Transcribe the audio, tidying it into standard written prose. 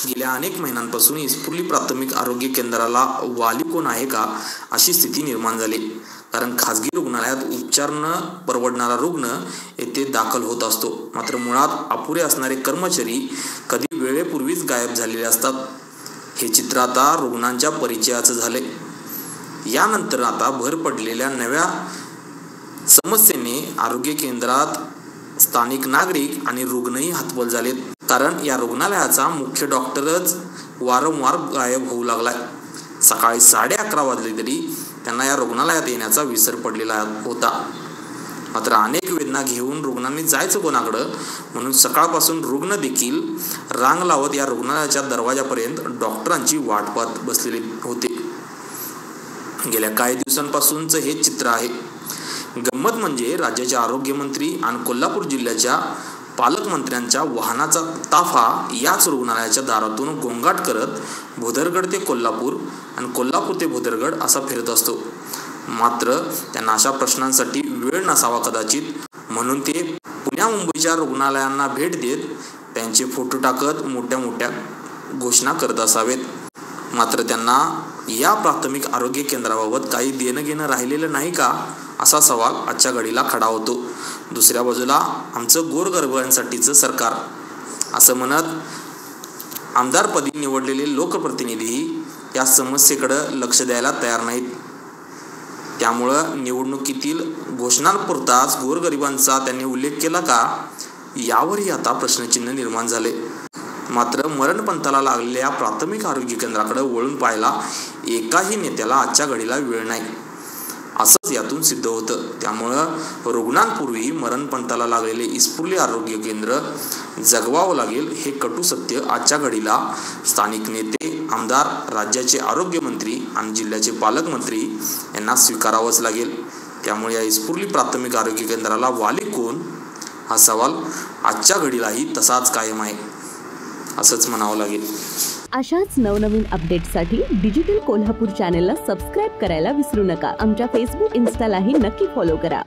गेल्या अनेक महिन्यांपासून इस्पुर्ली प्राथमिक आरोग्य केंद्राला वाली कोण आहे का अशी स्थिती निर्माण झाली। कारण खासगी रुग्णालयात उपचार न परवडणारा रुग्ण येथे दाखल होत असतो, मात्र मुळात अपुरे असणारे कर्मचारी कधी वेळेपूर्वीच गायब झालेले असतात। हे चित्र आता रुग्णांच्या परिचयाचं झाले। यानंतर आता भर पडलेल्या नव्या समस्येने आरोग्य केंद्रात स्थानिक नागरिक आणि रुग्णही हतबल झालेत। कारण या रुग्णालयाचा मुख्य डॉक्टरच वारंवार गायब होऊ लागलाय। सकाळी 11:30 वाजले तरी त्यांना या रुग्णालयात येण्याचा विसर पडलेला होता। मात्र अनेक वेदना घेऊन रुग्णांनी जायचं कोणाकडं म्हणून सकाळपासून रुग्ण देखील रांग लावत या रुग्णालयाच्या दरवाजापर्यंत डॉक्टरांची वाट पाहत बसलेले होते। गेल्या काही दिवसांपासूनचं हे चित्र आहे। गंमत म्हणजे राज्याचे आरोग्यमंत्री आणि कोल्हापूर जिल्ह्याच्या पालकमंत्र्यांच्या वाहनाचा ताफा याच रुग्णालयाच्या दारातून गोंगाट करत भोदरगड ते कोल्हापूर आणि कोल्हापूर ते भोदरगड असा फिरत असतो। मात्र त्यांना अशा प्रश्नांसाठी वेळ नसावा कदाचित, म्हणून ते पुण्या मुंबईच्या रुग्णालयांना भेट देत त्यांचे फोटो टाकत मोठ्या मोठ्या घोषणा करत असावेत। मात्र त्यांना या प्राथमिक आरोग्य केंद्राबाबत काही देणं घेणं राहिलेलं नाही का असा सवाल आजच्या घडीला खडा होतो। दुसऱ्या बाजूला आमचं गोरगरिबांसाठीचं सरकार असं म्हणत आमदारपदी निवडलेले लोकप्रतिनिधी या समस्येकडे लक्ष द्यायला तयार नाहीत। त्यामुळं निवडणुकीतील घोषणांपुरताच गोरगरिबांचा त्यांनी उल्लेख केला का यावरही आता प्रश्नचिन्ह निर्माण झाले। मात्र मरणपंथाला लागलेल्या प्राथमिक आरोग्य केंद्राकडे वळून पाहायला एकाही नेत्याला आजच्या घडीला वेळ नाही असंच यातून सिद्ध होतं। त्यामुळं रुग्णांपूर्वी मरणपंथाला लागलेले इस्पुर्ली आरोग्य केंद्र जगवावं लागेल हे कटू सत्य आजच्या घडीला स्थानिक नेते, आमदार, राज्याचे आरोग्यमंत्री आणि जिल्ह्याचे पालकमंत्री यांना स्वीकारावंच लागेल। त्यामुळे या इस्पुर्ली प्राथमिक आरोग्य केंद्राला वाली कोण हा सवाल आजच्या घडीलाही तसाच कायम आहे असंच म्हणावं लागेल। अशाच नवनवीन अपडेट्ससाठी डिजिटल कोल्हापूर चॅनेलला सबस्क्राईब करायला विसरू नका। आमच्या फेसबुक, इन्स्टालाही नक्की फॉलो करा।